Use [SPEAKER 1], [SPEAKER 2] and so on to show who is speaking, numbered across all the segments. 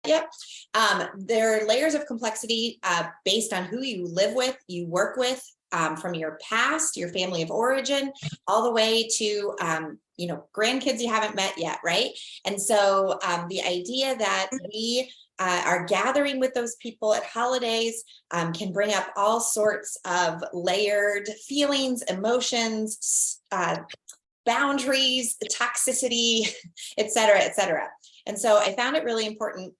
[SPEAKER 1] yet. There are layers of complexity based on who you live with, you work with, from your past, your family of origin, all the way to grandkids you haven't met yet, right? And so the idea that we are gathering with those people at holidays can bring up all sorts of layered feelings, emotions, boundaries, toxicity, et cetera, et cetera. And so I found it really important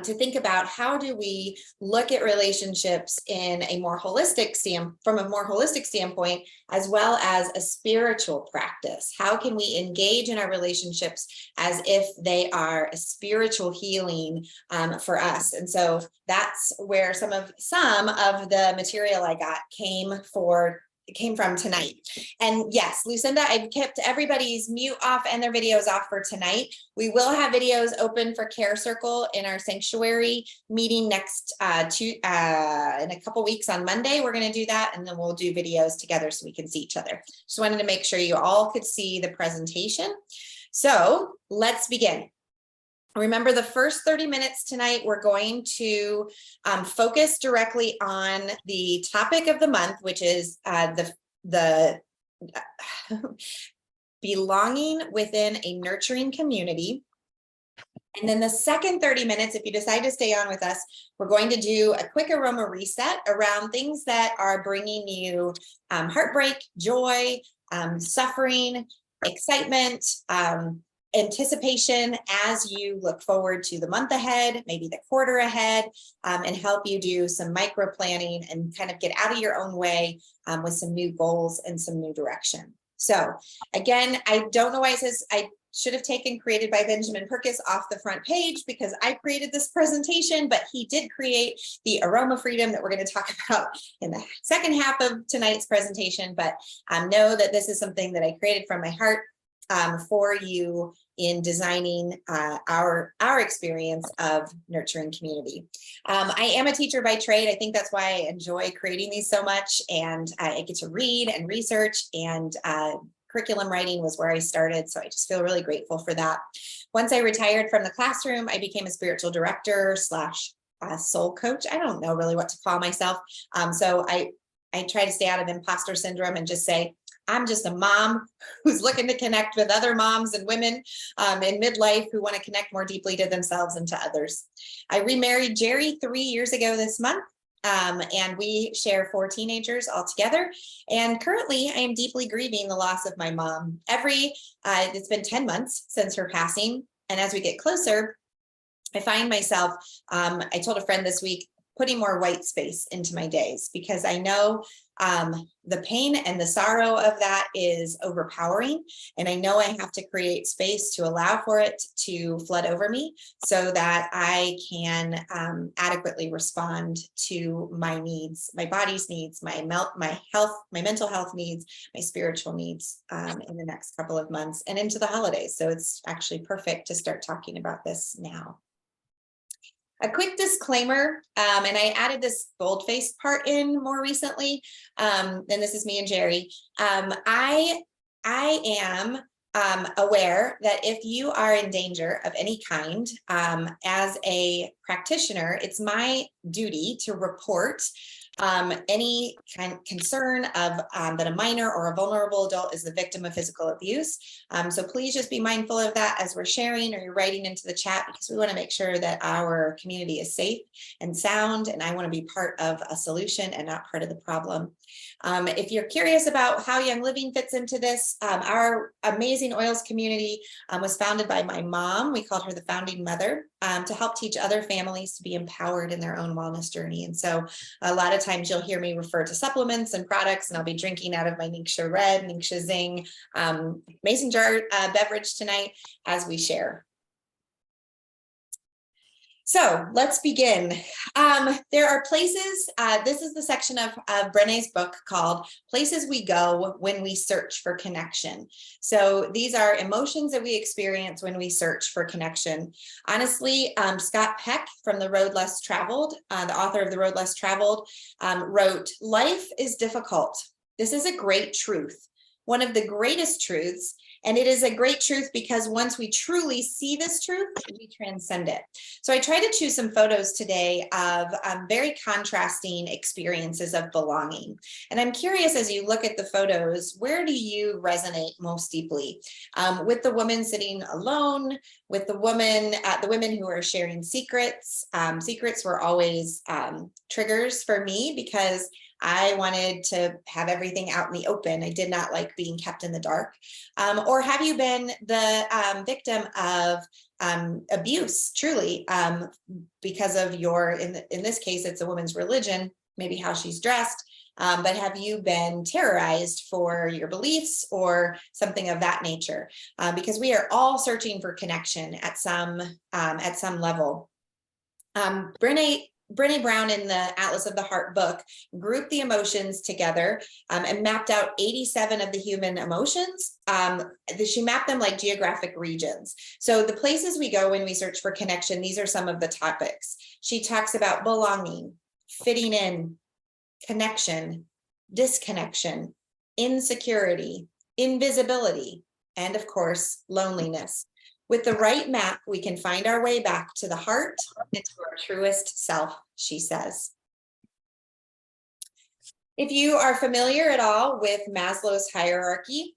[SPEAKER 1] to think about how do we look at relationships in a more holistic from a more holistic standpoint, as well as a spiritual practice. How can we engage in our relationships as if they are a spiritual healing for us? And so that's where some of the material I got came from tonight. And yes, Lucinda, I've kept everybody's mute off and their videos off for tonight. We will have videos open for Care Circle in our sanctuary meeting next in a couple weeks on Monday. We're going to do that, and then we'll do videos together so we can see each other. Just wanted to make sure you all could see the presentation. So let's begin. Remember, the first 30 minutes tonight, we're going to focus directly on the topic of the month, which is the belonging within a nurturing community. And then the second 30 minutes, if you decide to stay on with us, we're going to do a quick aroma reset around things that are bringing you heartbreak, joy, suffering, excitement, anticipation as you look forward to the month ahead, maybe the quarter ahead, and help you do some micro planning and kind of get out of your own way with some new goals and some new direction. So again, I don't know why it says I should have taken created by Benjamin Perkis off the front page, because I created this presentation, but he did create the aroma freedom that we're going to talk about in the second half of tonight's presentation. But know that this is something that I created from my heart for you in designing our experience of nurturing community. I am a teacher by trade. I think that's why I enjoy creating these so much, and I get to read and research, and curriculum writing was where I started, so I just feel really grateful for that. Once I retired from the classroom, I became a spiritual director / soul coach. I don't know really what to call myself, so I try to stay out of imposter syndrome and just say, I'm just a mom who's looking to connect with other moms and women in midlife who want to connect more deeply to themselves and to others. I remarried Jerry 3 years ago this month, and we share 4 teenagers all together. And currently, I am deeply grieving the loss of my mom. It's been 10 months since her passing, and as we get closer, I find myself, I told a friend this week, putting more white space into my days, because I know the pain and the sorrow of that is overpowering. And I know I have to create space to allow for it to flood over me so that I can adequately respond to my needs, my body's needs, my health, my mental health needs, my spiritual needs in the next couple of months and into the holidays. So it's actually perfect to start talking about this now. A quick disclaimer, and I added this bold-faced part in more recently, and this is me and Jerry. I am aware that if you are in danger of any kind, as a practitioner, it's my duty to report any kind of concern of that a minor or a vulnerable adult is the victim of physical abuse. So please just be mindful of that as we're sharing or you're writing into the chat, because we want to make sure that our community is safe and sound, and I want to be part of a solution and not part of the problem. If you're curious about how Young Living fits into this, our amazing oils community was founded by my mom. We called her the founding mother, to help teach other families to be empowered in their own wellness journey. And so a lot of times you'll hear me refer to supplements and products, and I'll be drinking out of my Ningxia Red, Ningxia Zing mason jar beverage tonight as we share. So let's begin. There are places, this is the section of Brené's book called Places We Go When We Search for Connection. So these are emotions that we experience when we search for connection. Honestly, Scott Peck from The Road Less Traveled, the author of The Road Less Traveled, wrote, "Life is difficult. This is a great truth. One of the greatest truths And it is a great truth because once we truly see this truth, we transcend it. So I try to choose some photos today of very contrasting experiences of belonging. And I'm curious, as you look at the photos, where do you resonate most deeply? With the woman sitting alone, with the women who are sharing secrets. Secrets were always triggers for me because I wanted to have everything out in the open. I did not like being kept in the dark. Or have you been the victim of abuse, truly, because of in this case, it's a woman's religion, maybe how she's dressed, but have you been terrorized for your beliefs or something of that nature? Because we are all searching for connection at some level. Brené Brown in the Atlas of the Heart book grouped the emotions together and mapped out 87 of the human emotions. She mapped them like geographic regions. So the places we go when we search for connection, these are some of the topics. She talks about belonging, fitting in, connection, disconnection, insecurity, invisibility, and of course, loneliness. With the right map, we can find our way back to the heart and to our truest self, she says. If you are familiar at all with Maslow's hierarchy,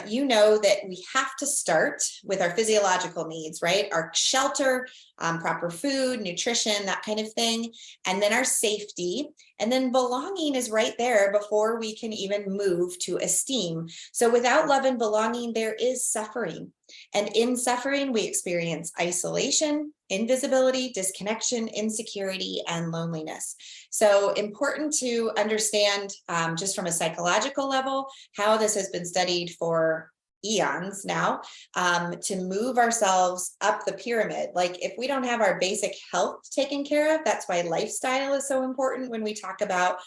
[SPEAKER 1] you know that we have to start with our physiological needs, right? Our shelter, proper food, nutrition, that kind of thing, and then our safety. And then belonging is right there before we can even move to esteem. So without love and belonging, there is suffering. And in suffering, we experience isolation, invisibility, disconnection, insecurity, and loneliness. So important to understand just from a psychological level, how this has been studied for eons now, to move ourselves up the pyramid. Like if we don't have our basic health taken care of, that's why lifestyle is so important when we talk about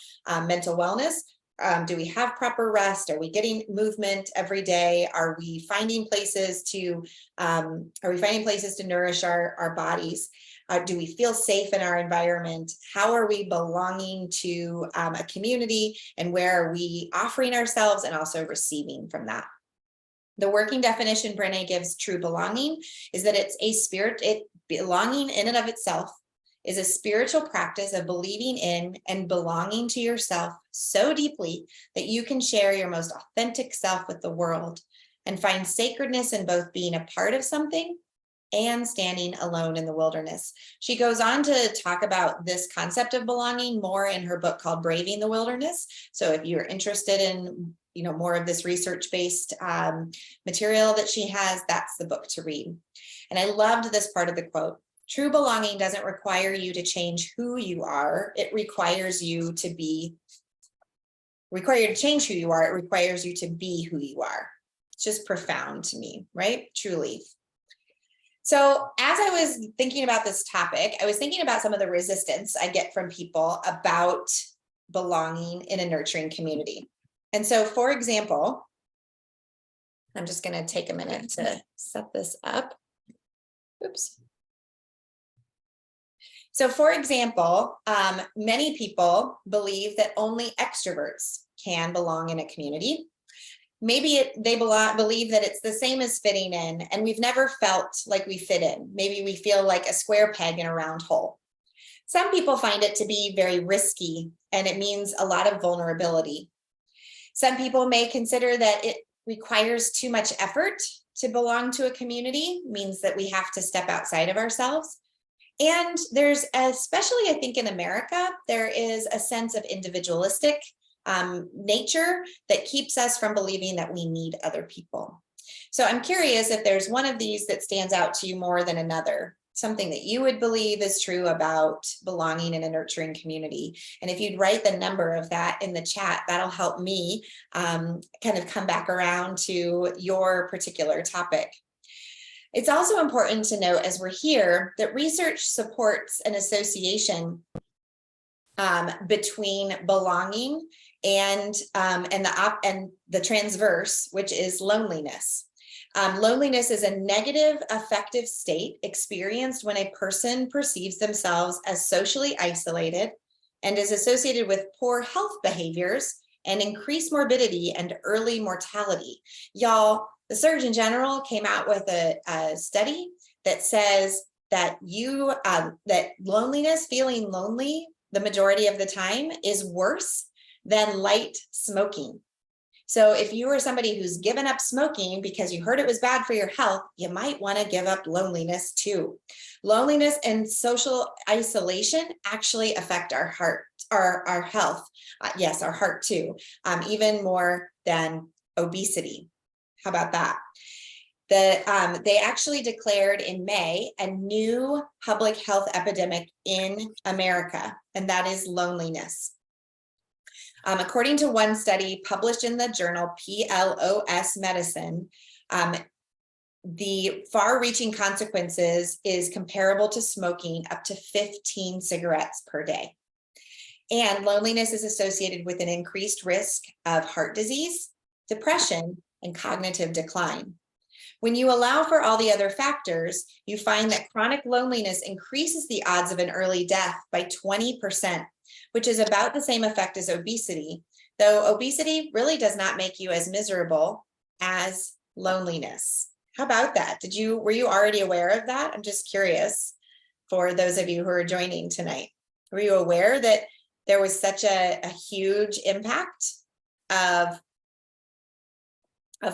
[SPEAKER 1] mental wellness. Do we have proper rest? Are we getting movement every day? Are we finding places to nourish our bodies? Do we feel safe in our environment? How are we belonging to a community? And where are we offering ourselves and also receiving from that? The working definition Brené gives true belonging is that it's a spirit, belonging in and of itself is a spiritual practice of believing in and belonging to yourself so deeply that you can share your most authentic self with the world and find sacredness in both being a part of something and standing alone in the wilderness. She goes on to talk about this concept of belonging more in her book called Braving the Wilderness. So if you're interested in more of this research-based material that she has, that's the book to read. And I loved this part of the quote. True belonging doesn't require you to change who you are. It requires you to change who you are. It requires you to be who you are. It's just profound to me, right? Truly. So as I was thinking about this topic, I was thinking about some of the resistance I get from people about belonging in a nurturing community. And so, for example, I'm just going to take a minute to set this up. Oops. So, for example, many people believe that only extroverts can belong in a community. Maybe they believe that it's the same as fitting in, and we've never felt like we fit in. Maybe we feel like a square peg in a round hole. Some people find it to be very risky, and it means a lot of vulnerability. Some people may consider that it requires too much effort to belong to a community, means that we have to step outside of ourselves. And there's, especially I think in America, there is a sense of individualistic nature that keeps us from believing that we need other people. So I'm curious if there's one of these that stands out to you more than another, something that you would believe is true about belonging in a nurturing community. And if you'd write the number of that in the chat, that'll help me kind of come back around to your particular topic. It's also important to note as we're here that research supports an association between belonging and the transverse, which is loneliness. Loneliness is a negative affective state experienced when a person perceives themselves as socially isolated and is associated with poor health behaviors and increased morbidity and early mortality. Y'all, The Surgeon General came out with a study that says that that loneliness, feeling lonely the majority of the time, is worse than light smoking. So if you are somebody who's given up smoking because you heard it was bad for your health, you might want to give up loneliness too. Loneliness and social isolation actually affect our heart, our health. Yes, our heart too, even more than obesity. How about that? They actually declared in May a new public health epidemic in America, and that is loneliness. According to one study published in the journal PLOS Medicine, the far-reaching consequences is comparable to smoking up to 15 cigarettes per day. And loneliness is associated with an increased risk of heart disease, depression, and cognitive decline. When you allow for all the other factors, you find that chronic loneliness increases the odds of an early death by 20%, which is about the same effect as obesity, though obesity really does not make you as miserable as loneliness. How about that? Were you already aware of that? I'm just curious for those of you who are joining tonight. Were you aware that there was such a huge impact of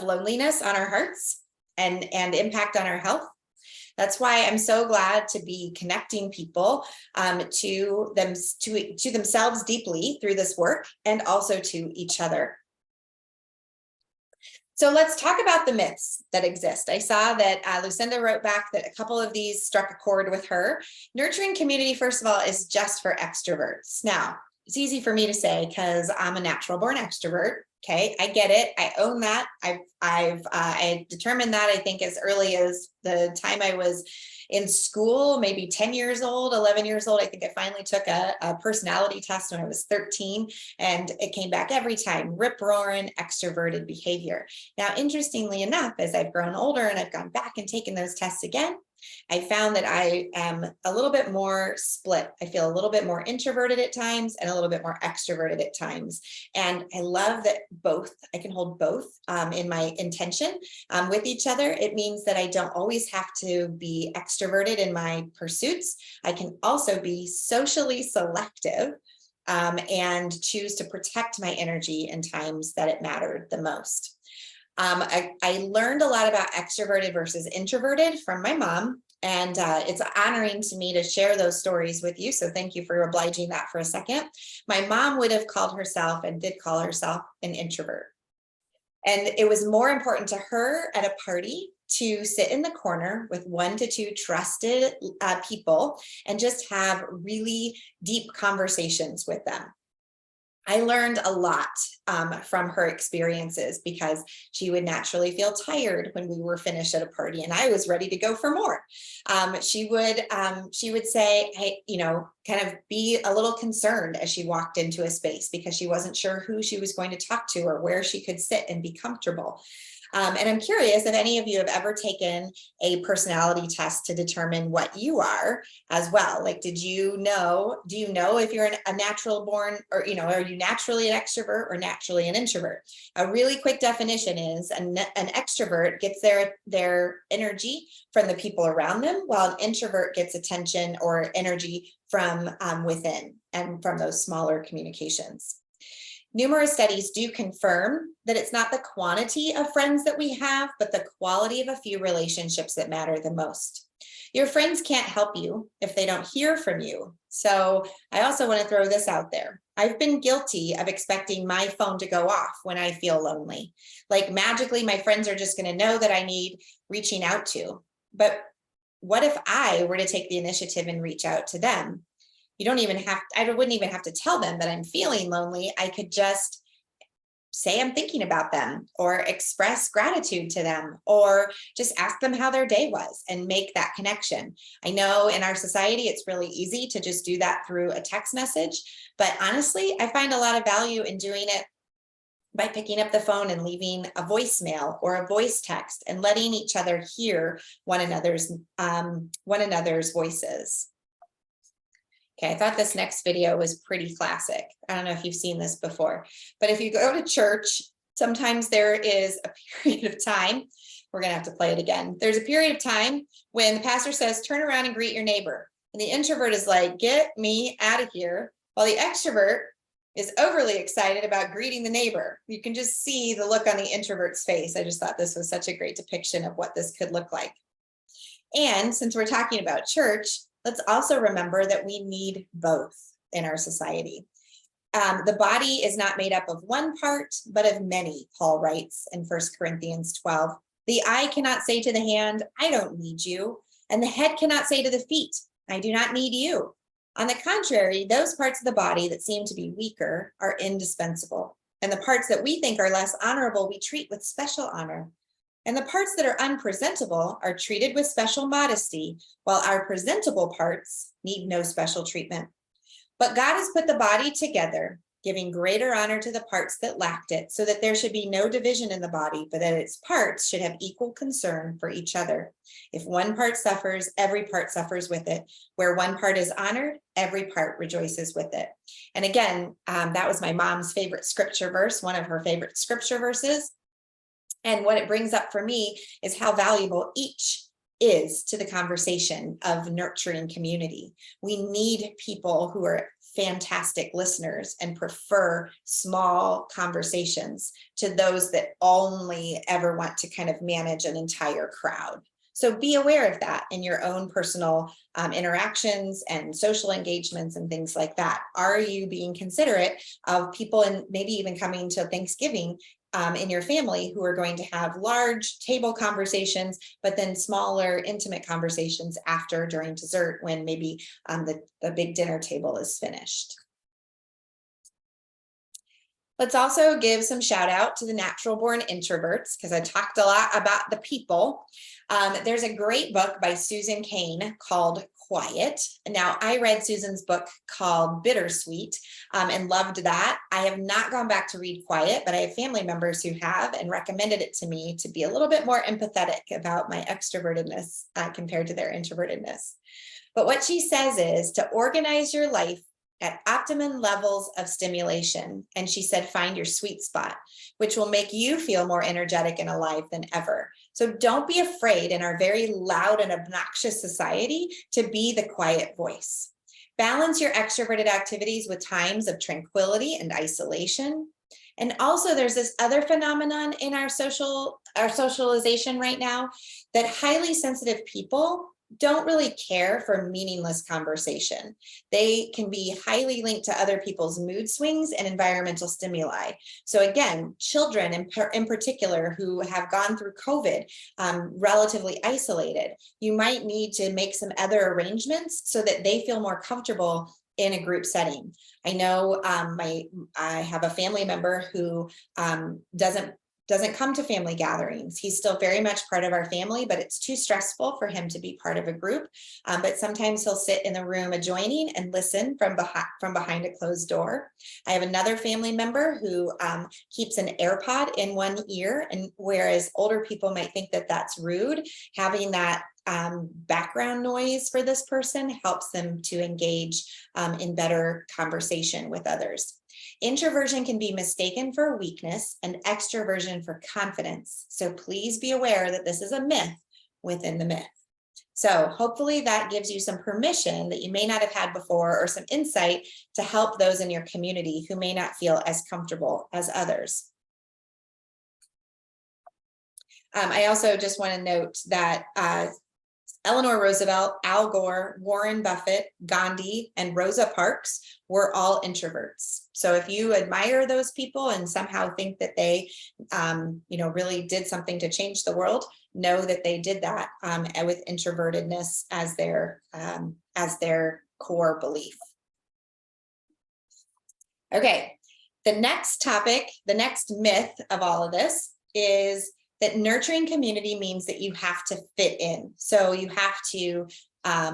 [SPEAKER 1] loneliness on our hearts and impact on our health? That's why I'm so glad to be connecting people to themselves deeply through this work, and also to each other. So let's talk about the myths that exist. I saw that Lucinda wrote back that a couple of these struck a chord with her. Nurturing community, first of all, is just for extroverts. Now, it's easy for me to say because I'm a natural born extrovert. Okay, I get it. I own that. I determined that, I think, as early as the time I was in school, maybe 10 years old, 11 years old. I think I finally took a personality test when I was 13, and it came back every time, rip-roaring extroverted behavior. Now, interestingly enough, as I've grown older and I've gone back and taken those tests again, I found that I am a little bit more split. I feel a little bit more introverted at times and a little bit more extroverted at times. And I love that I can hold both in my intention with each other. It means that I don't always have to be extroverted in my pursuits. I can also be socially selective and choose to protect my energy in times that it mattered the most. I learned a lot about extroverted versus introverted from my mom, and it's honoring to me to share those stories with you. So thank you for obliging that for a second. My mom would have called herself, and did call herself, an introvert. And it was more important to her at a party to sit in the corner with 1 to 2 trusted people and just have really deep conversations with them. I learned a lot from her experiences, because she would naturally feel tired when we were finished at a party and I was ready to go for more. She would say, hey, kind of be a little concerned as she walked into a space because she wasn't sure who she was going to talk to or where she could sit and be comfortable. And I'm curious if any of you have ever taken a personality test to determine what you are as well. Like, do you know if you're a natural born, or, are you naturally an extrovert or naturally an introvert? A really quick definition is an extrovert gets their energy from the people around them, while an introvert gets attention or energy from within and from those smaller communications. Numerous studies do confirm that it's not the quantity of friends that we have, but the quality of a few relationships that matter the most. Your friends can't help you if they don't hear from you. So I also want to throw this out there. I've been guilty of expecting my phone to go off when I feel lonely. Like magically, my friends are just going to know that I need reaching out to. But what if I were to take the initiative and reach out to them? I wouldn't even have to tell them that I'm feeling lonely. I could just say I'm thinking about them, or express gratitude to them, or just ask them how their day was and make that connection. I know in our society, it's really easy to just do that through a text message, but honestly, I find a lot of value in doing it by picking up the phone and leaving a voicemail or a voice text and letting each other hear one another's voices. Okay, I thought this next video was pretty classic. I don't know if you've seen this before, but if you go to church Sometimes there is a period of time, we're going to have to play it again. There's a period of time when the pastor says, turn around and greet your neighbor. And the introvert is like, get me out of here. While the extrovert is overly excited about greeting the neighbor. You can just see the look on the introvert's face. I just thought this was such a great depiction of what this could look like. And since we're talking about church, let's also remember that we need both in our society. The body is not made up of one part, but of many, Paul writes in 1 Corinthians 12. The eye cannot say to the hand, I don't need you. And the head cannot say to the feet, I do not need you. On the contrary, those parts of the body that seem to be weaker are indispensable. And the parts that we think are less honorable, we treat with special honor. And the parts that are unpresentable are treated with special modesty, while our presentable parts need no special treatment. But God has put the body together, giving greater honor to the parts that lacked it, so that there should be no division in the body, but that its parts should have equal concern for each other. If one part suffers, every part suffers with it. Where one part is honored, every part rejoices with it. And again, that was my mom's favorite scripture verse, one of her favorite scripture verses. And what it brings up for me is how valuable each is to the conversation of nurturing community. We need people who are fantastic listeners and prefer small conversations to those that only ever want to kind of manage an entire crowd. So be aware of that in your own personal interactions and social engagements and things like that. Are you being considerate of people and maybe even coming to Thanksgiving in your family who are going to have large table conversations, but then smaller, intimate conversations after, during dessert, when maybe the big dinner table is finished. Let's also give some shout out to the natural born introverts, because I talked a lot about the people. There's a great book by Susan Cain called Quiet. Now, I read Susan's book called Bittersweet and loved that. I have not gone back to read Quiet, but I have family members who have and recommended it to me to be a little bit more empathetic about my extrovertedness compared to their introvertedness. But what she says is to organize your life at optimum levels of stimulation. And she said, find your sweet spot, which will make you feel more energetic and alive than ever. So don't be afraid in our very loud and obnoxious society to be the quiet voice. Balance your extroverted activities with times of tranquility and isolation. And also there's this other phenomenon in our socialization right now, that highly sensitive people don't really care for meaningless conversation. They can be highly linked to other people's mood swings and environmental stimuli. So again, children in particular who have gone through COVID relatively isolated, you might need to make some other arrangements so that they feel more comfortable in a group setting. I know I have a family member who doesn't come to family gatherings. He's still very much part of our family, but it's too stressful for him to be part of a group. But sometimes he'll sit in the room adjoining and listen from behind a closed door. I have another family member who keeps an AirPod in one ear, and whereas older people might think that that's rude, having that background noise for this person helps them to engage in better conversation with others. Introversion can be mistaken for weakness and extroversion for confidence. So please be aware that this is a myth within the myth. So hopefully that gives you some permission that you may not have had before, or some insight to help those in your community who may not feel as comfortable as others. I also just want to note that Eleanor Roosevelt, Al Gore, Warren Buffett, Gandhi, and Rosa Parks were all introverts. So if you admire those people and somehow think that they, really did something to change the world, know that they did that with introvertedness as their core belief. Okay, the next topic, the next myth of all of this is that nurturing community means that you have to fit in. So you have to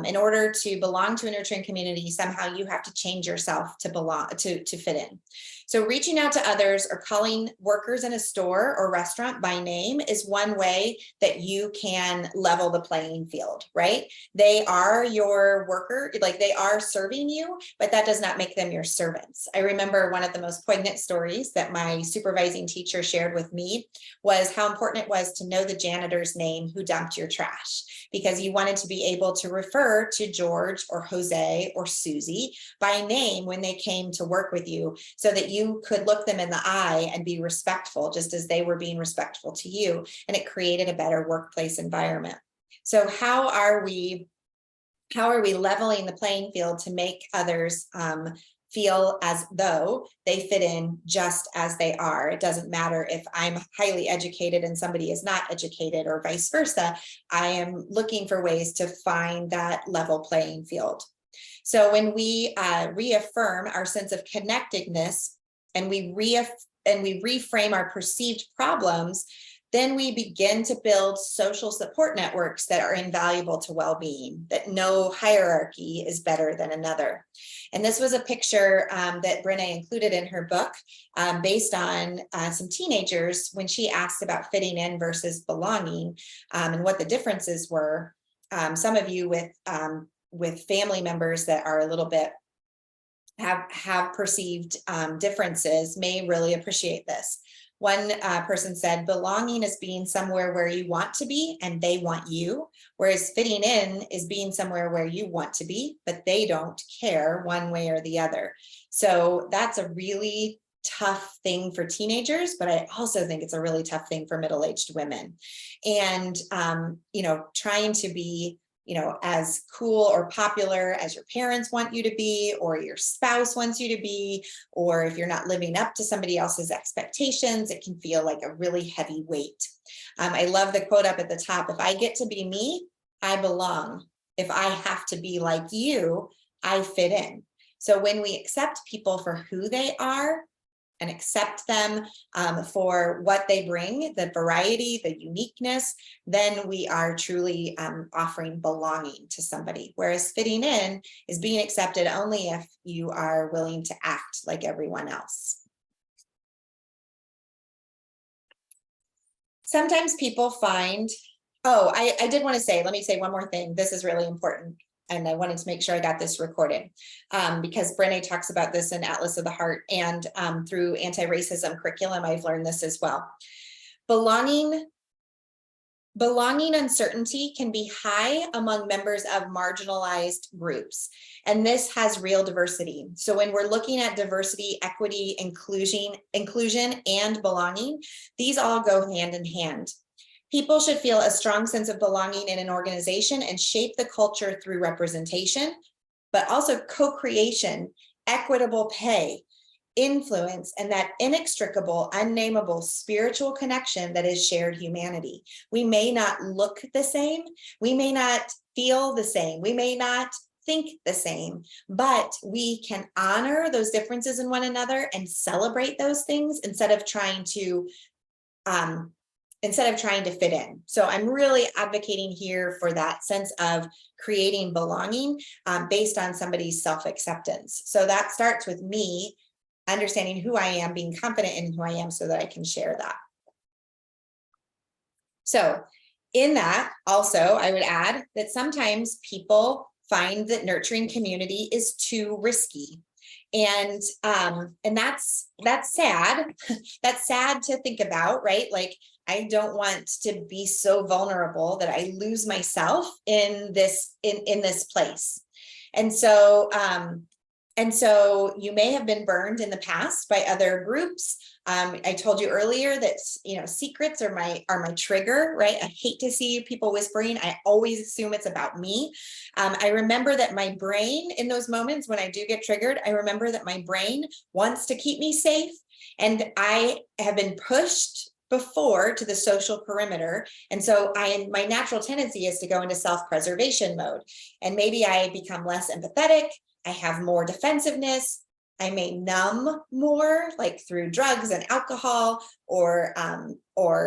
[SPEAKER 1] In order to belong to a nurturing community, somehow you have to change yourself to belong, to fit in. So reaching out to others or calling workers in a store or restaurant by name is one way that you can level the playing field, right? They are your worker, like they are serving you, but that does not make them your servants. I remember one of the most poignant stories that my supervising teacher shared with me was how important it was to know the janitor's name who dumped your trash, because you wanted to be able to refer to George or Jose or Susie by name when they came to work with you, so that you could look them in the eye and be respectful, just as they were being respectful to you. And it created a better workplace environment. So how are we leveling the playing field to make others feel as though they fit in just as they are? It doesn't matter if I'm highly educated and somebody is not educated, or vice versa. I am looking for ways to find that level playing field. So when we reaffirm our sense of connectedness, and we reframe our perceived problems, then we begin to build social support networks that are invaluable to well-being, that no hierarchy is better than another. And this was a picture that Brené included in her book based on some teenagers when she asked about fitting in versus belonging, and what the differences were. Some of you with family members that are a little bit have perceived differences may really appreciate this. One person said, belonging is being somewhere where you want to be and they want you, whereas fitting in is being somewhere where you want to be, but they don't care one way or the other. So that's a really tough thing for teenagers, but I also think it's a really tough thing for middle-aged women. And, trying to be as cool or popular as your parents want you to be, or your spouse wants you to be, or if you're not living up to somebody else's expectations, it can feel like a really heavy weight. I love the quote up at the top: if I get to be me, I belong. If I have to be like you, I fit in. So when we accept people for who they are, and accept them for what they bring, the variety, the uniqueness, then we are truly offering belonging to somebody. Whereas fitting in is being accepted only if you are willing to act like everyone else. Sometimes people find, I did want to say, let me say one more thing. This is really important. And I wanted to make sure I got this recorded because Brené talks about this in Atlas of the Heart, and through anti-racism curriculum, I've learned this as well. Belonging uncertainty can be high among members of marginalized groups, and this has real diversity. So when we're looking at diversity, equity, inclusion, and belonging, these all go hand in hand. People should feel a strong sense of belonging in an organization and shape the culture through representation, but also co-creation, equitable pay, influence, and that inextricable, unnameable spiritual connection that is shared humanity. We may not look the same, we may not feel the same, we may not think the same, but we can honor those differences in one another and celebrate those things instead of trying to fit in. So I'm really advocating here for that sense of creating belonging based on somebody's self-acceptance. So that starts with me understanding who I am, being confident in who I am so that I can share that. So in that also, I would add that sometimes people find that nurturing community is too risky. And that's sad. That's sad to think about, right? Like, I don't want to be so vulnerable that I lose myself in this place. And so you may have been burned in the past by other groups. I told you earlier that secrets are my trigger, right? I hate to see people whispering. I always assume it's about me. I remember that my brain, in those moments when I do get triggered, I remember that my brain wants to keep me safe, and I have been pushed before to the social perimeter. And so my natural tendency is to go into self-preservation mode. And maybe I become less empathetic. I have more defensiveness. I may numb more, like through drugs and alcohol, or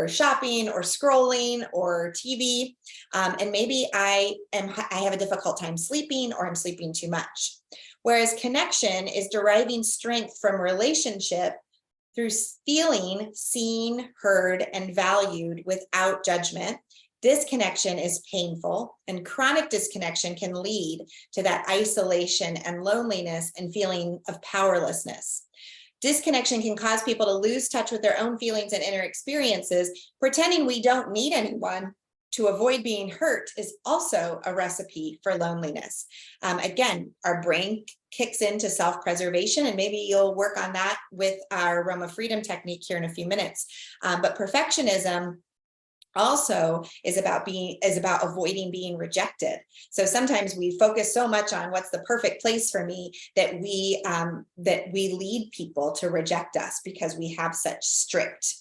[SPEAKER 1] shopping, or scrolling, or TV. And maybe I have a difficult time sleeping, or I'm sleeping too much. Whereas connection is deriving strength from relationship through feeling seen, heard, and valued without judgment. Disconnection is painful, and chronic disconnection can lead to that isolation and loneliness and feeling of powerlessness. Disconnection can cause people to lose touch with their own feelings and inner experiences. Pretending we don't need anyone to avoid being hurt is also a recipe for loneliness. Again, our brain kicks into self-preservation, and maybe you'll work on that with our Aroma Freedom technique here in a few minutes. But perfectionism also is about avoiding being rejected. So sometimes we focus so much on what's the perfect place for me that we lead people to reject us, because we have such strict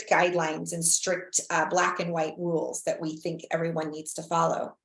[SPEAKER 1] guidelines and strict black and white rules that we think everyone needs to follow.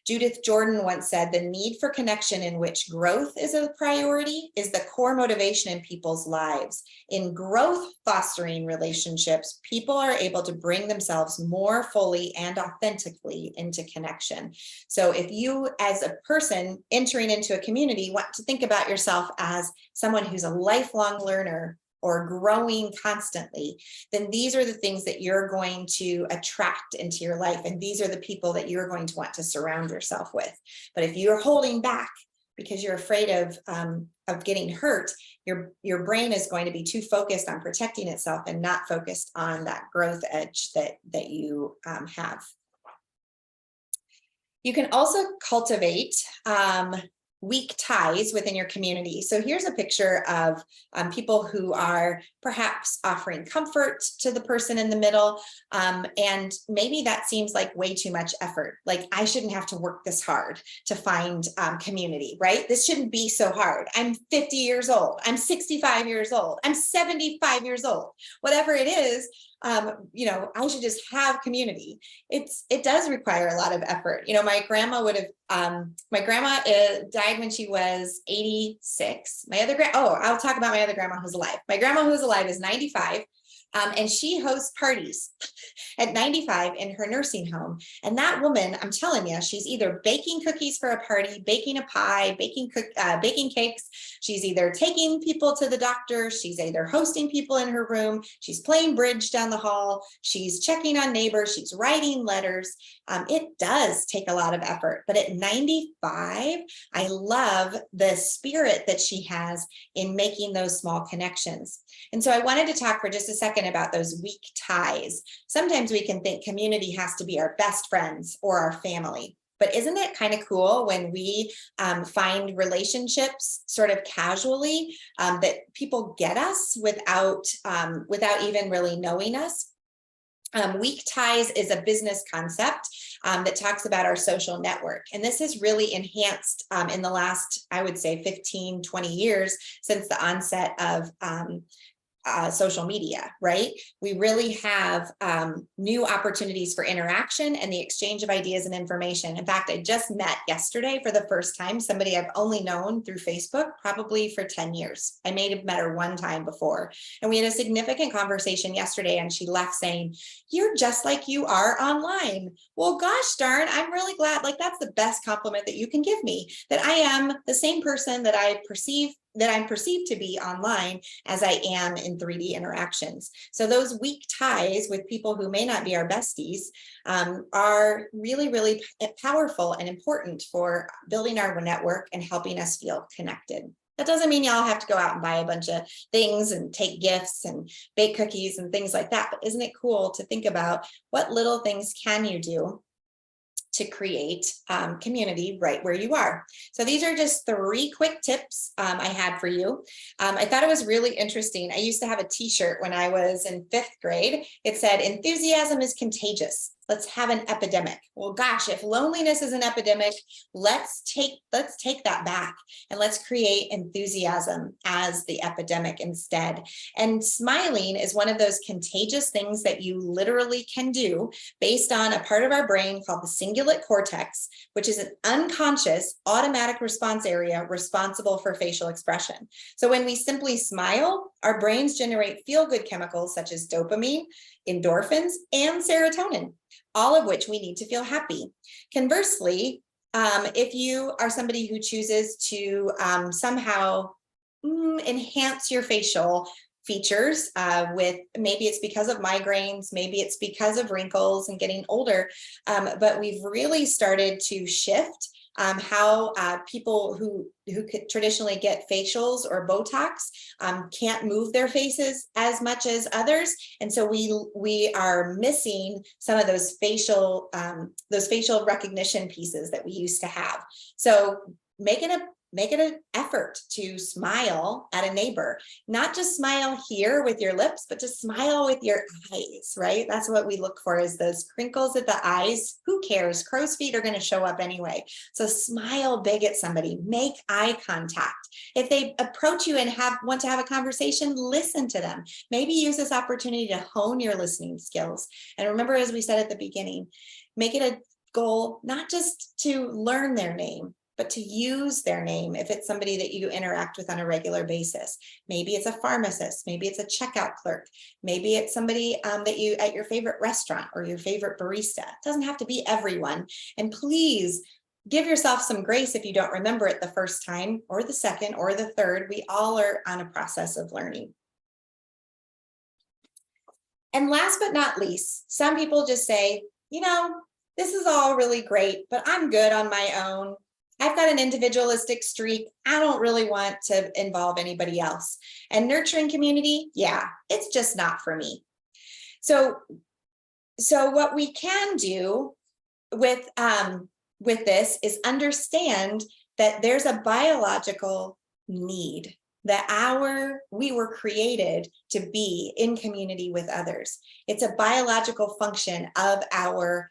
[SPEAKER 1] Judith Jordan once said, the need for connection in which growth is a priority is the core motivation in people's lives. In growth fostering relationships, people are able to bring themselves more fully and authentically into connection. So if you, as a person entering into a community, want to think about yourself as someone who's a lifelong learner or growing constantly, then these are the things that you're going to attract into your life. And these are the people that you're going to want to surround yourself with. But if you're holding back because you're afraid of getting hurt, your brain is going to be too focused on protecting itself and not focused on that growth edge that you have. You can also cultivate weak ties within your community. So here's a picture of people who are perhaps offering comfort to the person in the middle. And maybe that seems like way too much effort. Like, I shouldn't have to work this hard to find community, right? This shouldn't be so hard. I'm 50 years old. I'm 65 years old. I'm 75 years old. Whatever it is, I should just have community. It does require a lot of effort. My grandma died when she was 86. I'll talk about my other grandma who's alive. My grandma who's alive is 95. And she hosts parties at 95 in her nursing home. And that woman, I'm telling you, she's either baking cookies for a party, baking a pie, baking cakes. She's either taking people to the doctor. She's either hosting people in her room. She's playing bridge down the hall. She's checking on neighbors. She's writing letters. It does take a lot of effort. But at 95, I love the spirit that she has in making those small connections. And so I wanted to talk for just a second about those weak ties. Sometimes we can think community has to be our best friends or our family. But isn't it kind of cool when we find relationships sort of casually that people get us without even really knowing us? Weak ties is a business concept that talks about our social network. And this has really enhanced in the last, I would say, 15, 20 years since the onset of social media, right? We really have new opportunities for interaction and the exchange of ideas and information. In fact, I just met yesterday for the first time somebody I've only known through Facebook probably for 10 years. I may have met her one time before. And we had a significant conversation yesterday, and she left saying, "You're just like you are online." Well, gosh darn, I'm really glad. Like, that's the best compliment that you can give me, that I am the same person that I'm perceived to be online as I am in 3D interactions. So those weak ties with people who may not be our besties are really, really powerful and important for building our network and helping us feel connected. That doesn't mean y'all have to go out and buy a bunch of things and take gifts and bake cookies and things like that. But isn't it cool to think about what little things can you do to create community right where you are? So these are just 3 quick tips I had for you. I thought it was really interesting. I used to have a t-shirt when I was in 5th grade. It said, "Enthusiasm is contagious." let's have an epidemic. Well, gosh, if loneliness is an epidemic, let's take that back and let's create enthusiasm as the epidemic instead. And smiling is one of those contagious things that you literally can do based on a part of our brain called the cingulate cortex, which is an unconscious automatic response area responsible for facial expression. So when we simply smile, our brains generate feel-good chemicals such as dopamine, endorphins, and serotonin, all of which we need to feel happy. Conversely, if you are somebody who chooses to somehow enhance your facial features with, maybe it's because of migraines, maybe it's because of wrinkles and getting older, but we've really started to shift how people who could traditionally get facials or Botox can't move their faces as much as others, and so we are missing some of those facial recognition pieces that we used to have. So make it an effort to smile at a neighbor, not just smile here with your lips, but to smile with your eyes, right? That's what we look for, is those crinkles at the eyes. Who cares? Crow's feet are going to show up anyway. So smile big at somebody, make eye contact. If they approach you and want to have a conversation, listen to them. Maybe use this opportunity to hone your listening skills. And remember, as we said at the beginning, make it a goal, not just to learn their name, but to use their name if it's somebody that you interact with on a regular basis. Maybe it's a pharmacist, maybe it's a checkout clerk, maybe it's somebody that you at your favorite restaurant or your favorite barista. It doesn't have to be everyone. And please give yourself some grace if you don't remember it the first time or the second or the third. We all are on a process of learning. And last but not least, some people just say, you know, this is all really great, but I'm good on my own. I've got an individualistic streak. I don't really want to involve anybody else. And nurturing community, yeah, it's just not for me. So what we can do with this is understand that there's a biological need, that we were created to be in community with others. It's a biological function of our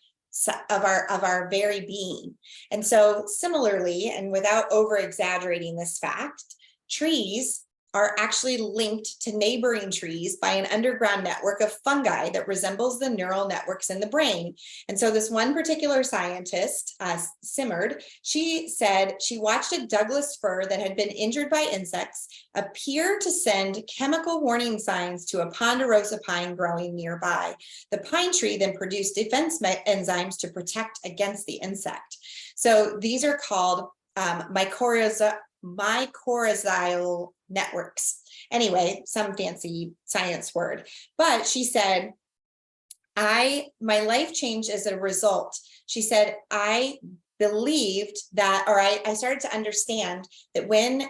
[SPEAKER 1] very being. And so similarly, and without over exaggerating this fact, trees are actually linked to neighboring trees by an underground network of fungi that resembles the neural networks in the brain. And so this one particular scientist, Simard, she said she watched a Douglas fir that had been injured by insects appear to send chemical warning signs to a ponderosa pine growing nearby. The pine tree then produced defense enzymes to protect against the insect. So these are called mycorrhizal networks. Anyway, some fancy science word. But she said, my life changed as a result. She said, I believed that, or I started to understand that when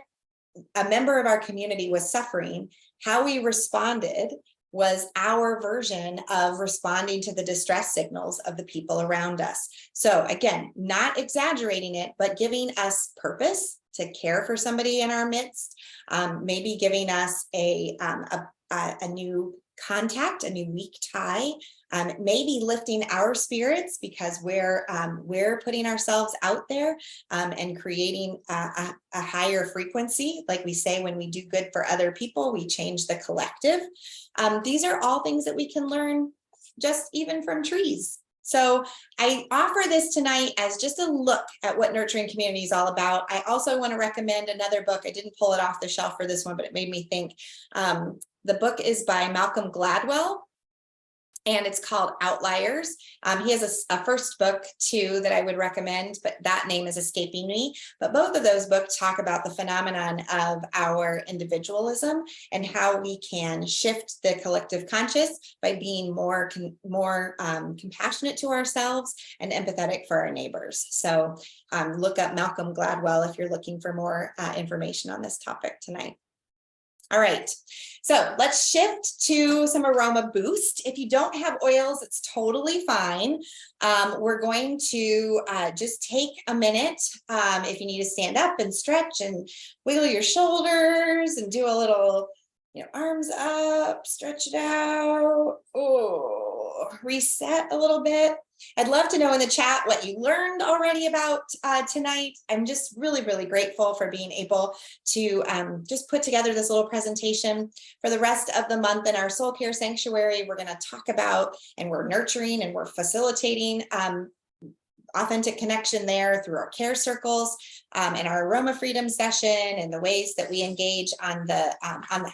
[SPEAKER 1] a member of our community was suffering, how we responded was our version of responding to the distress signals of the people around us. So again, not exaggerating it, but giving us purpose to care for somebody in our midst, maybe giving us a new contact, a new weak tie, maybe lifting our spirits because we're putting ourselves out there and creating a higher frequency. Like we say, when we do good for other people, we change the collective. These are all things that we can learn just even from trees. So I offer this tonight as just a look at what nurturing community is all about. I also want to recommend another book. I didn't pull it off the shelf for this one, but it made me think. The book is by Malcolm Gladwell, and it's called Outliers. He has a first book too that I would recommend, but that name is escaping me. But both of those books talk about the phenomenon of our individualism and how we can shift the collective conscious by being more compassionate to ourselves and empathetic for our neighbors. So look up Malcolm Gladwell if you're looking for more information on this topic tonight. All right, so let's shift to some aroma boost. If you don't have oils, it's totally fine. We're going to just take a minute. If you need to stand up and stretch and wiggle your shoulders and do a little, arms up, stretch it out. Oh, reset a little bit. I'd love to know in the chat what you learned already about tonight. I'm just really, really grateful for being able to just put together this little presentation. For the rest of the month in our soul care sanctuary, we're going to talk about, and we're nurturing and we're facilitating authentic connection there through our care circles and our aroma freedom session and the ways that we engage on the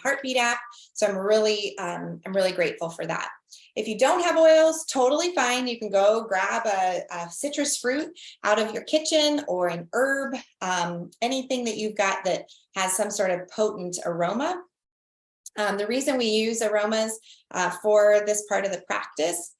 [SPEAKER 1] Heartbeat app. So I'm really grateful for that. If you don't have oils, totally fine. You can go grab a citrus fruit out of your kitchen or an herb, anything that you've got that has some sort of potent aroma. The reason we use aromas for this part of the practice,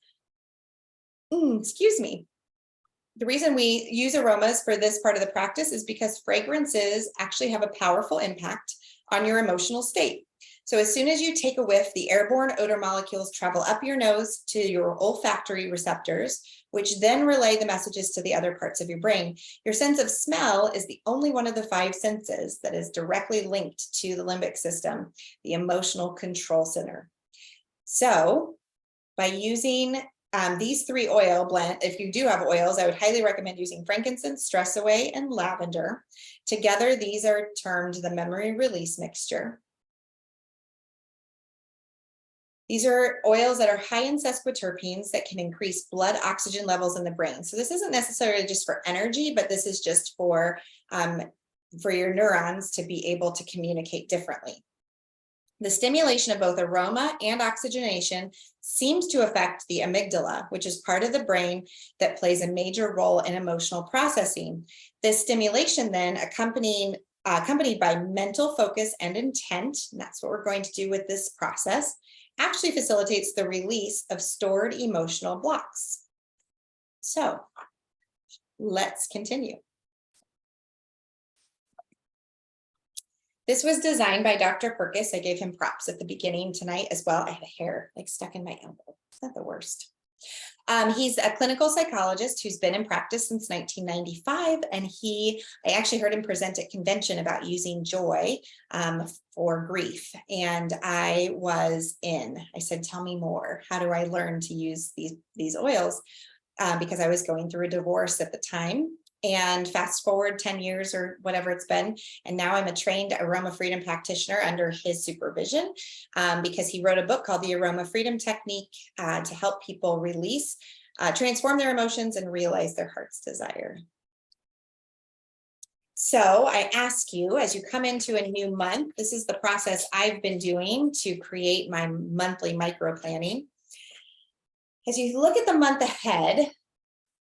[SPEAKER 1] the reason we use aromas for this part of the practice is because fragrances actually have a powerful impact on your emotional state. So as soon as you take a whiff, the airborne odor molecules travel up your nose to your olfactory receptors, which then relay the messages to the other parts of your brain. Your sense of smell is the only one of the 5 senses that is directly linked to the limbic system, the emotional control center. So by using these 3 oil blend, if you do have oils, I would highly recommend using frankincense, stress away, and lavender. Together, these are termed the memory release mixture. These are oils that are high in sesquiterpenes that can increase blood oxygen levels in the brain. So this isn't necessarily just for energy, but this is just for your neurons to be able to communicate differently. The stimulation of both aroma and oxygenation seems to affect the amygdala, which is part of the brain that plays a major role in emotional processing. This stimulation then accompanied by mental focus and intent, and that's what we're going to do with this process, actually facilitates the release of stored emotional blocks. So let's continue. This was designed by Dr. Perkis. I gave him props at the beginning tonight as well. I had hair like stuck in my elbow. It's not the worst. He's a clinical psychologist who's been in practice since 1995, and I actually heard him present at convention about using joy for grief, and I said, tell me more. How do I learn to use these oils? Because I was going through a divorce at the time. And fast forward 10 years or whatever it's been, and now I'm a trained aroma freedom practitioner under his supervision because he wrote a book called The Aroma Freedom Technique to help people release, transform their emotions and realize their heart's desire. So I ask you, as you come into a new month, this is the process I've been doing to create my monthly micro planning. As you look at the month ahead,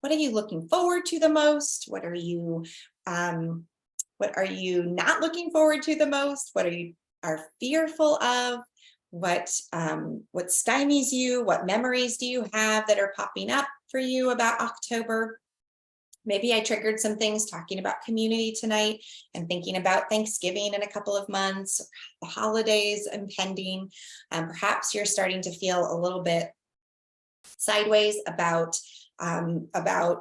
[SPEAKER 1] what are you looking forward to the most? What are you not looking forward to the most? What are fearful of? What stymies you? What memories do you have that are popping up for you about October? Maybe I triggered some things talking about community tonight and thinking about Thanksgiving in a couple of months, the holidays impending. Perhaps you're starting to feel a little bit sideways about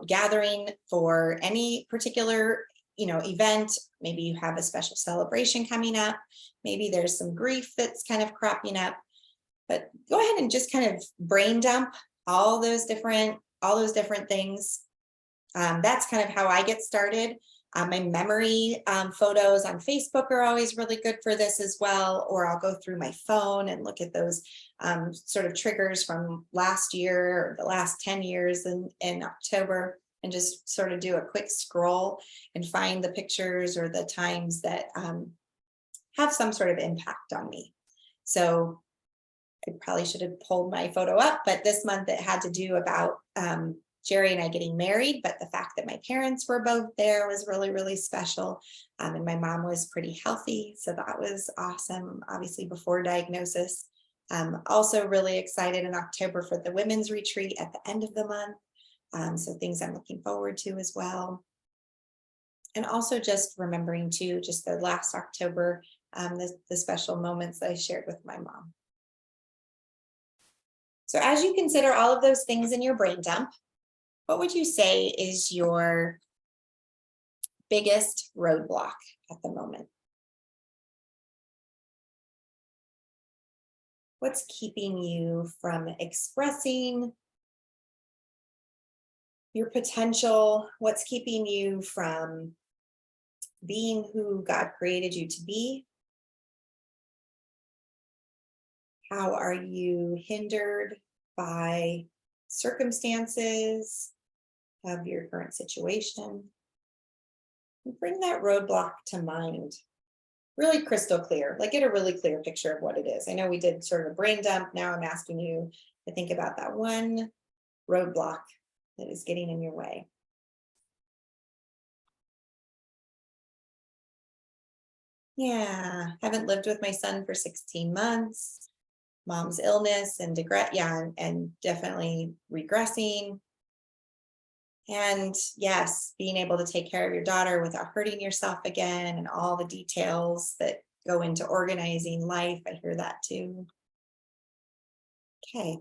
[SPEAKER 1] gathering for any particular event. Maybe you have a special celebration coming up. Maybe there's some grief that's kind of cropping up. But go ahead and just kind of brain dump all those different things. That's kind of how I get started. My memory photos on Facebook are always really good for this as well, or I'll go through my phone and look at those sort of triggers from last year or the last 10 years in October, and just sort of do a quick scroll and find the pictures or the times that have some sort of impact on me. So I probably should have pulled my photo up, but this month it had to do about Jerry and I getting married, but the fact that my parents were both there was really, really special. And my mom was pretty healthy, so that was awesome, obviously before diagnosis. Also really excited in October for the women's retreat at the end of the month. So things I'm looking forward to as well. And also just remembering too, just the last October, the special moments that I shared with my mom. So as you consider all of those things in your brain dump, what would you say is your biggest roadblock at the moment? What's keeping you from expressing your potential, what's keeping you from being who God created you to be. How are you hindered by circumstances of your current situation? And bring that roadblock to mind. Really crystal clear, like get a really clear picture of what it is. I know we did sort of a brain dump. Now I'm asking you to think about that one roadblock that is getting in your way. Yeah, haven't lived with my son for 16 months. Mom's illness and and definitely regressing. And yes, being able to take care of your daughter without hurting yourself again, and all the details that go into organizing life. I hear that too. Okay.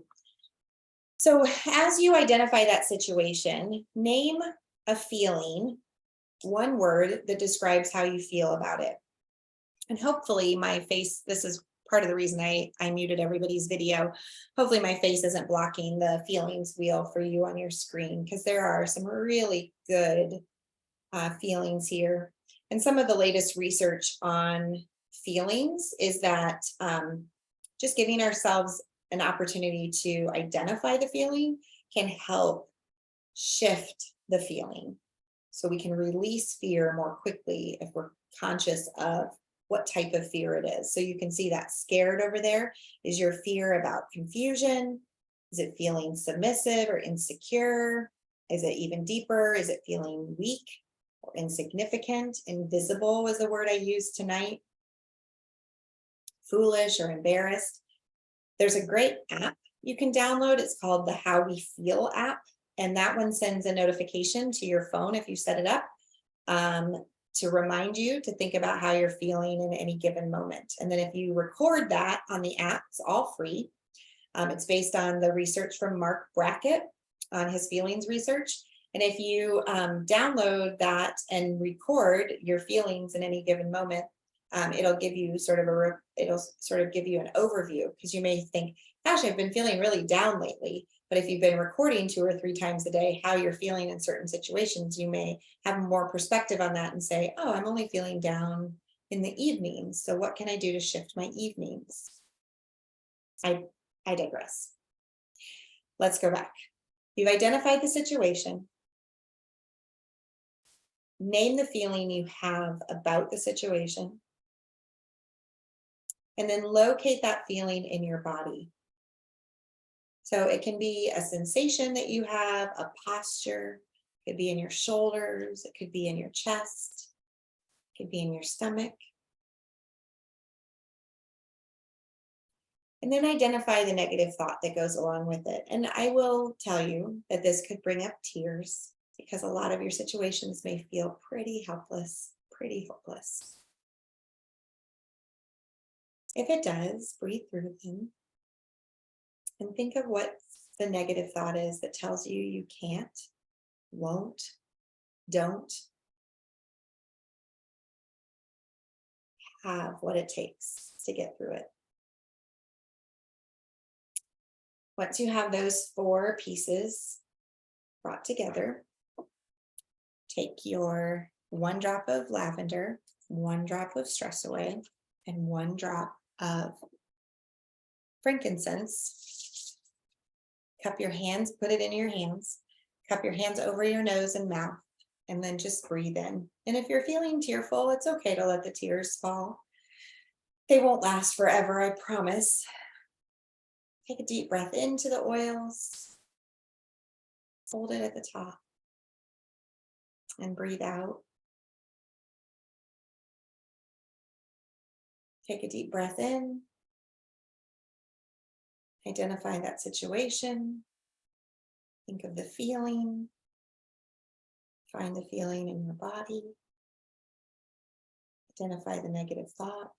[SPEAKER 1] So as you identify that situation, name a feeling, one word that describes how you feel about it. And hopefully my face, this is part of the reason I muted everybody's video. Hopefully my face isn't blocking the feelings wheel for you on your screen, because there are some really good feelings here. And some of the latest research on feelings is that just giving ourselves an opportunity to identify the feeling can help shift the feeling. So we can release fear more quickly if we're conscious of what type of fear it is. So you can see that scared over there is your fear about confusion. Is it feeling submissive or insecure? Is it even deeper? Is it feeling weak or insignificant? Invisible was the word I used tonight. Foolish or embarrassed. There's a great app you can download. It's called the How We Feel app. And that one sends a notification to your phone if you set it up to remind you to think about how you're feeling in any given moment. And then if you record that on the app, it's all free. It's based on the research from Mark Brackett on his feelings research. And if you download that and record your feelings in any given moment, it'll give you sort of an overview, because you may think, gosh, I've been feeling really down lately. But if you've been recording 2 or 3 times a day how you're feeling in certain situations, you may have more perspective on that and say, oh, I'm only feeling down in the evenings. So what can I do to shift my evenings? I digress. Let's go back. You've identified the situation. Name the feeling you have about the situation. And then locate that feeling in your body. So it can be a sensation that you have, a posture. It could be in your shoulders. It could be in your chest. It could be in your stomach. And then identify the negative thought that goes along with it. And I will tell you that this could bring up tears, because a lot of your situations may feel pretty helpless, pretty hopeless. If it does, breathe through them and think of what the negative thought is that tells you you can't, won't, don't have what it takes to get through it. Once you have those 4 pieces brought together, take your 1 drop of lavender, 1 drop of stress away, and 1 drop of frankincense. Cup your hands, put it in your hands, cup your hands over your nose and mouth, and then just breathe in. And if you're feeling tearful, it's okay to let the tears fall. They won't last forever, I promise. Take a deep breath into the oils, hold it at the top, and breathe out. Take a deep breath in. Identify that situation. Think of the feeling. Find the feeling in your body. Identify the negative thought.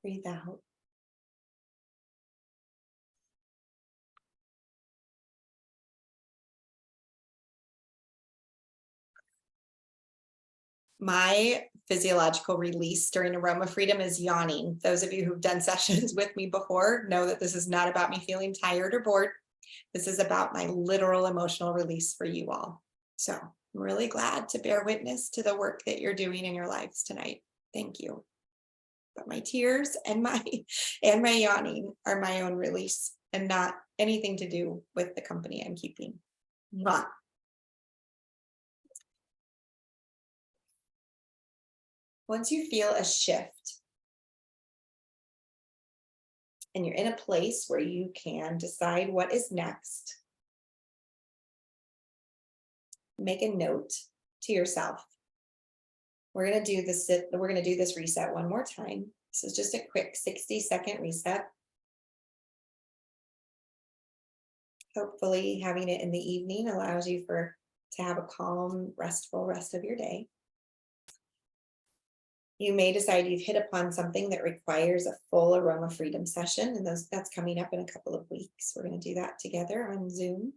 [SPEAKER 1] Breathe out. My physiological release during aroma freedom is yawning. Those of you who've done sessions with me before know that this is not about me feeling tired or bored. This is about my literal emotional release for you all. So I'm really glad to bear witness to the work that you're doing in your lives tonight. Thank you. But my tears and my yawning are my own release and not anything to do with the company I'm keeping. Mwah. Once you feel a shift and you're in a place where you can decide what is next, make a note to yourself. We're going to do this reset one more time. This is just a quick 60-second reset. Hopefully having it in the evening allows you to have a calm, restful rest of your day. You may decide you've hit upon something that requires a full aroma freedom session, and that's coming up in a couple of weeks. We're going to do that together on Zoom.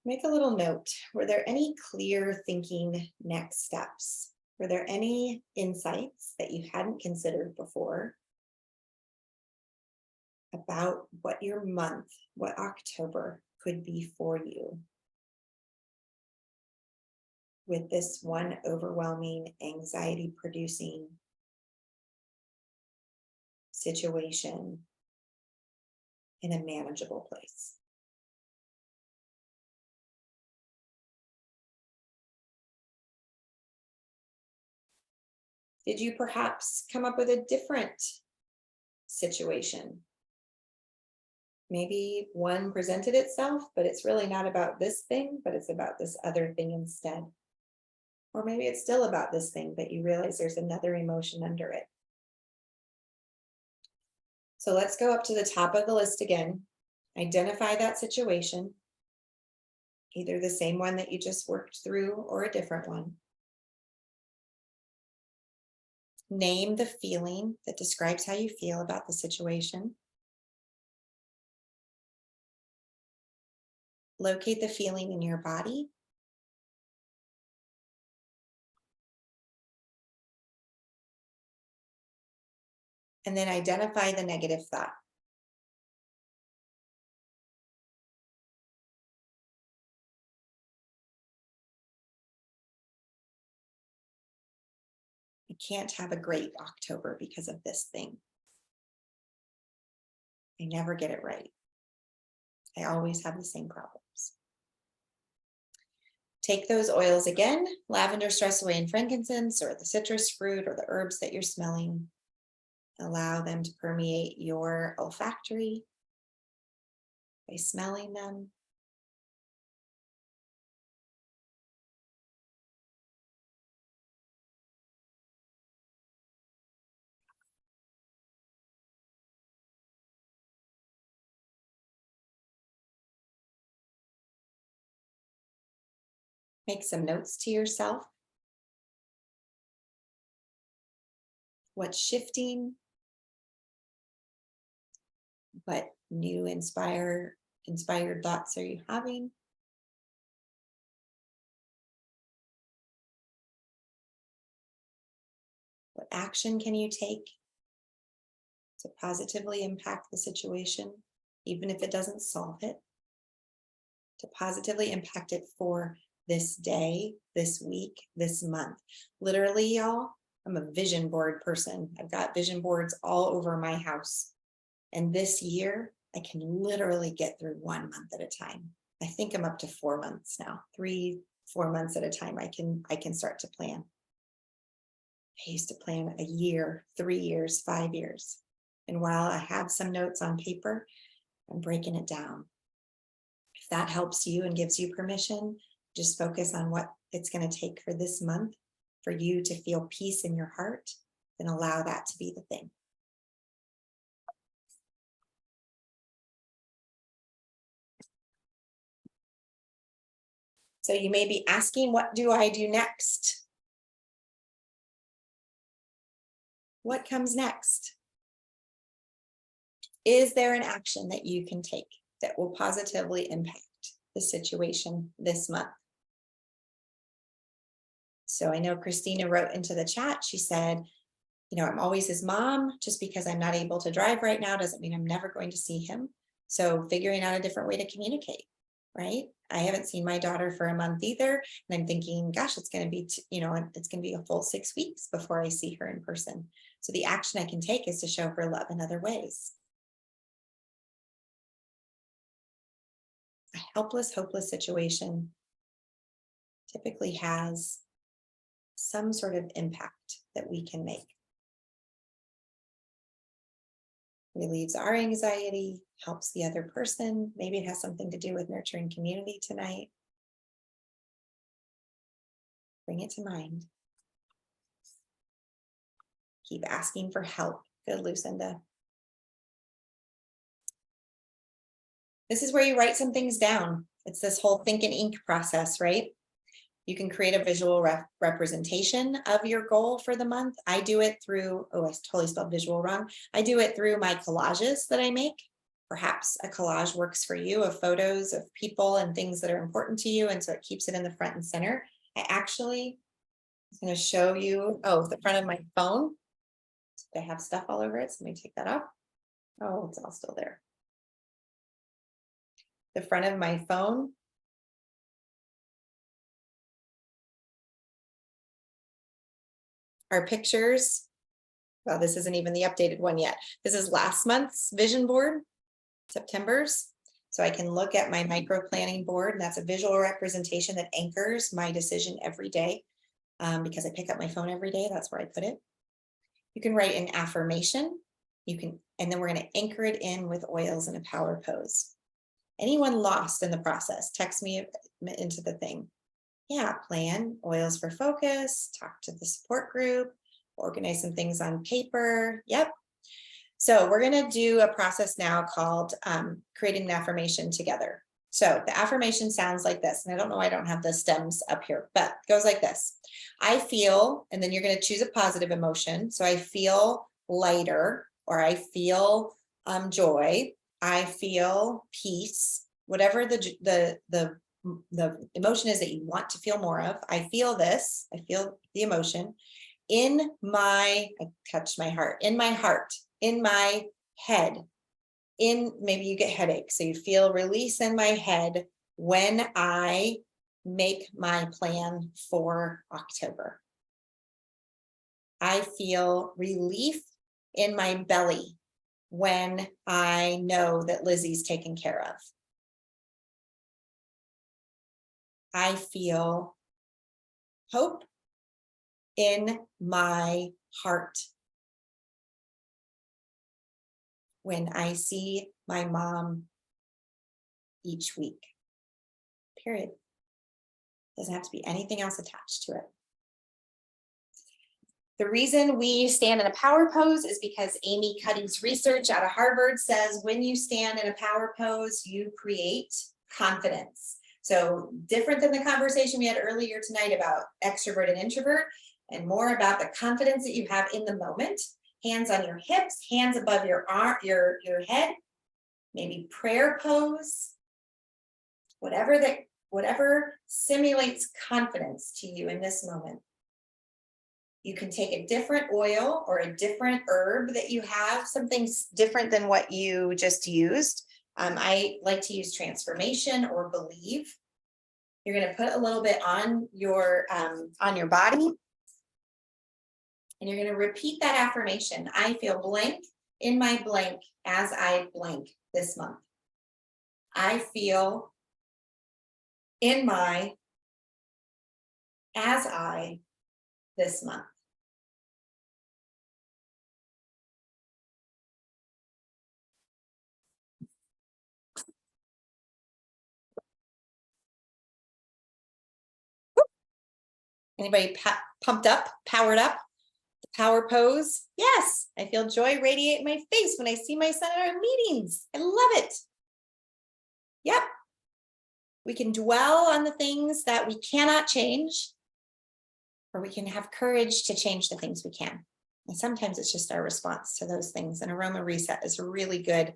[SPEAKER 1] Make a little note. Were there any clear thinking next steps? Were there any insights that you hadn't considered before about what your month, what October could be for you with this one overwhelming, anxiety-producing situation in a manageable place? Did you perhaps come up with a different situation? Maybe one presented itself, but it's really not about this thing, but it's about this other thing instead. Or maybe it's still about this thing, but you realize there's another emotion under it. So let's go up to the top of the list again. Identify that situation, either the same one that you just worked through or a different one. Name the feeling that describes how you feel about the situation. Locate the feeling in your body. And then identify the negative thought. I can't have a great October because of this thing. I never get it right. I always have the same problems. Take those oils again, lavender, stress away, and frankincense, or the citrus fruit, or the herbs that you're smelling. Allow them to permeate your olfactory by smelling them. Make some notes to yourself. What's shifting? What new inspired thoughts are you having? What action can you take to positively impact the situation, even if it doesn't solve it? To positively impact it for this day, this week, this month. Literally, y'all, I'm a vision board person. I've got vision boards all over my house. And this year, I can literally get through 1 month at a time. I think I'm up to 4 months now, 3-4 months at a time. I can start to plan. I used to plan a year, 3 years, 5 years. And while I have some notes on paper, I'm breaking it down. If that helps you and gives you permission, just focus on what it's going to take for this month for you to feel peace in your heart, and allow that to be the thing. So you may be asking, what do I do next? What comes next? Is there an action that you can take that will positively impact the situation this month? So I know Christina wrote into the chat, she said, I'm always his mom. Just because I'm not able to drive right now doesn't mean I'm never going to see him. So figuring out a different way to communicate, right? I haven't seen my daughter for a month either. And I'm thinking, gosh, it's going to be, it's going to be a full 6 weeks before I see her in person. So the action I can take is to show her love in other ways. A helpless, hopeless situation typically has some sort of impact that we can make. Relieves our anxiety, helps the other person. Maybe it has something to do with nurturing community tonight. Bring it to mind. Keep asking for help. Good, Lucinda. This is where you write some things down. It's this whole think and ink process, right? You can create a visual representation of your goal for the month. I do it through, I totally spelled visual wrong. I do it through my collages that I make. Perhaps a collage works for you of photos of people and things that are important to you. And so it keeps it in the front and center. I actually was going to show you, the front of my phone. I have stuff all over it. So let me take that off. Oh, it's all still there. The front of my phone. Our pictures. Well, this isn't even the updated one yet. This is last month's vision board, September's. So I can look at my micro planning board, and that's a visual representation that anchors my decision every day. Because I pick up my phone every day, that's where I put it. You can write an affirmation. And then we're going to anchor it in with oils in a power pose. Anyone lost in the process, text me into the thing. Yeah, plan, oils for focus, talk to the support group, organize some things on paper. Yep. So we're going to do a process now called creating an affirmation together. So the affirmation sounds like this, and I don't know why I don't have the stems up here, but it goes like this. I feel, and then you're going to choose a positive emotion. So I feel lighter, or I feel joy. I feel peace, whatever the emotion is that you want to feel more of. I feel this, I feel the emotion I touched my heart, in my heart, in my head, maybe you get headaches. So you feel release in my head when I make my plan for October. I feel relief in my belly when I know that Lizzie's taken care of. I feel hope in my heart when I see my mom each week. Period. Doesn't have to be anything else attached to it. The reason we stand in a power pose is because Amy Cuddy's research out of Harvard says when you stand in a power pose, you create confidence. So different than the conversation we had earlier tonight about extrovert and introvert, and more about the confidence that you have in the moment. Hands on your hips, hands above your arm, your head, maybe prayer pose, whatever simulates confidence to you in this moment. You can take a different oil or a different herb that you have, something different than what you just used. I like to use transformation or believe. You're going to put a little bit on your body. And you're going to repeat that affirmation. I feel blank in my blank as I blank this month. I feel in my as I this month. Anybody pumped up, powered up? The power pose? Yes, I feel joy radiate my face when I see my son at our meetings. I love it. Yep. We can dwell on the things that we cannot change, or we can have courage to change the things we can. And sometimes it's just our response to those things. And aroma reset is really good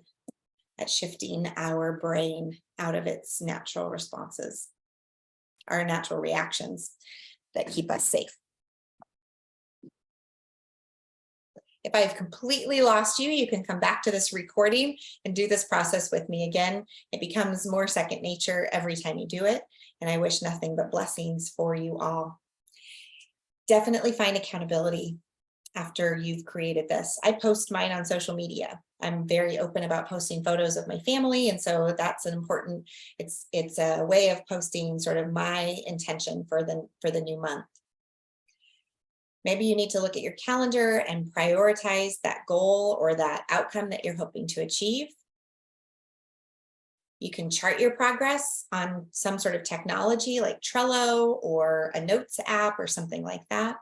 [SPEAKER 1] at shifting our brain out of its natural responses, our natural reactions that keep us safe. If I've completely lost you, you can come back to this recording and do this process with me again. It becomes more second nature every time you do it. And I wish nothing but blessings for you all. Definitely find accountability after you've created this. I post mine on social media. I'm very open about posting photos of my family. And so that's an important, it's a way of posting sort of my intention for the new month. Maybe you need to look at your calendar and prioritize that goal or that outcome that you're hoping to achieve. You can chart your progress on some sort of technology like Trello or a notes app or something like that.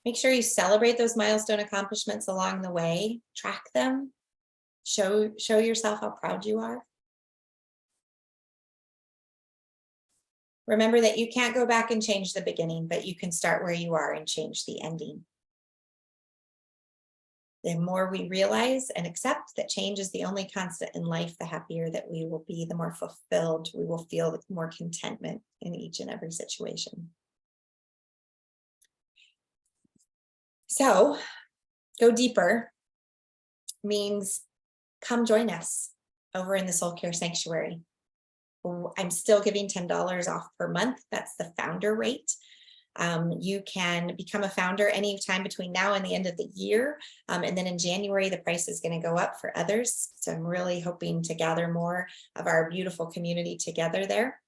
[SPEAKER 1] Make sure you celebrate those milestone accomplishments along the way, track them, show yourself how proud you are. Remember that you can't go back and change the beginning, but you can start where you are and change the ending. The more we realize and accept that change is the only constant in life, the happier that we will be, the more fulfilled we will feel, the more contentment in each and every situation. So, go deeper means come join us over in the Soul Care Sanctuary. I'm still giving $10 off per month. That's the founder rate. You can become a founder anytime between now and the end of the year. And then in January, the price is going to go up for others. So I'm really hoping to gather more of our beautiful community together there.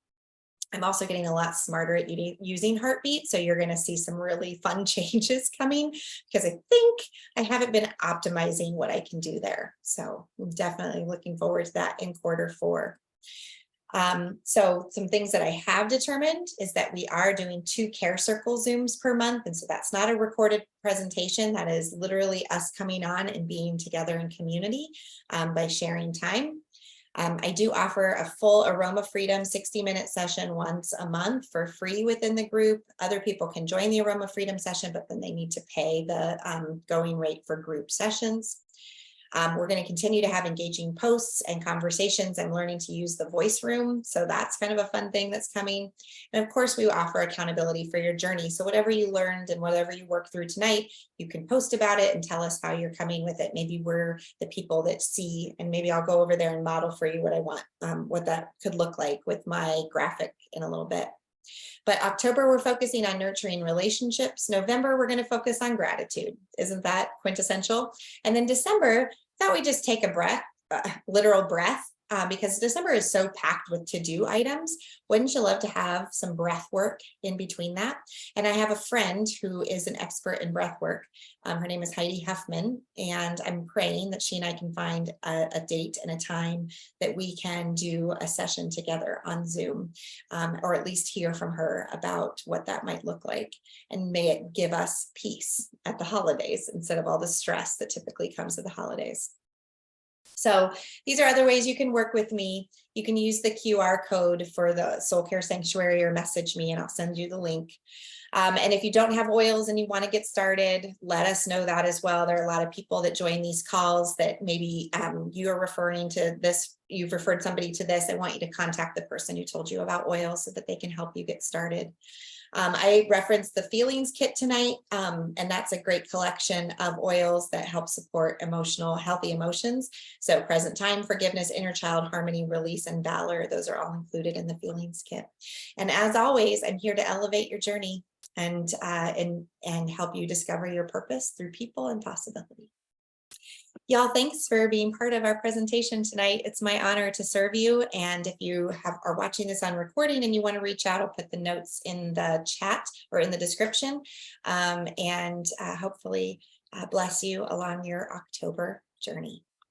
[SPEAKER 1] I'm also getting a lot smarter at using Heartbeat. So you're going to see some really fun changes coming because I think I haven't been optimizing what I can do there. So I'm definitely looking forward to that in Q4. So some things that I have determined is that we are doing 2 Care Circle Zooms per month. And so that's not a recorded presentation. That is literally us coming on and being together in community by sharing time. I do offer a full Aroma Freedom 60-minute session once a month for free within the group. Other people can join the Aroma Freedom session, but then they need to pay the going rate for group sessions. We're going to continue to have engaging posts and conversations. I'm learning to use the voice room. So that's kind of a fun thing that's coming. And of course, we offer accountability for your journey. So whatever you learned and whatever you work through tonight, you can post about it and tell us how you're coming with it. Maybe we're the people that see, and maybe I'll go over there and model for you what I want, what that could look like with my graphic in a little bit. But October, we're focusing on nurturing relationships. November, we're going to focus on gratitude. Isn't that quintessential? And then December, thought we just take a breath, literal breath, because December is so packed with to-do items. Wouldn't you love to have some breath work in between that? And I have a friend who is an expert in breath work. Her name is Heidi Huffman, and I'm praying that she and I can find a date and a time that we can do a session together on Zoom, or at least hear from her about what that might look like. And may it give us peace at the holidays instead of all the stress that typically comes with the holidays. So these are other ways you can work with me. You can use the QR code for the Soul Care Sanctuary or message me and I'll send you the link. And if you don't have oils and you want to get started, let us know that as well. There are a lot of people that join these calls that maybe you're referring to this, you've referred somebody to this. I want you to contact the person who told you about oils so that they can help you get started. I referenced the feelings kit tonight, and that's a great collection of oils that help support healthy emotions. So present time, forgiveness, inner child, harmony, release, and valor. Those are all included in the feelings kit. And as always, I'm here to elevate your journey and help you discover your purpose through people and possibility. Y'all, thanks for being part of our presentation tonight. It's my honor to serve you. And if you are watching this on recording and you want to reach out, I'll put the notes in the chat or in the description, and hopefully bless you along your October journey.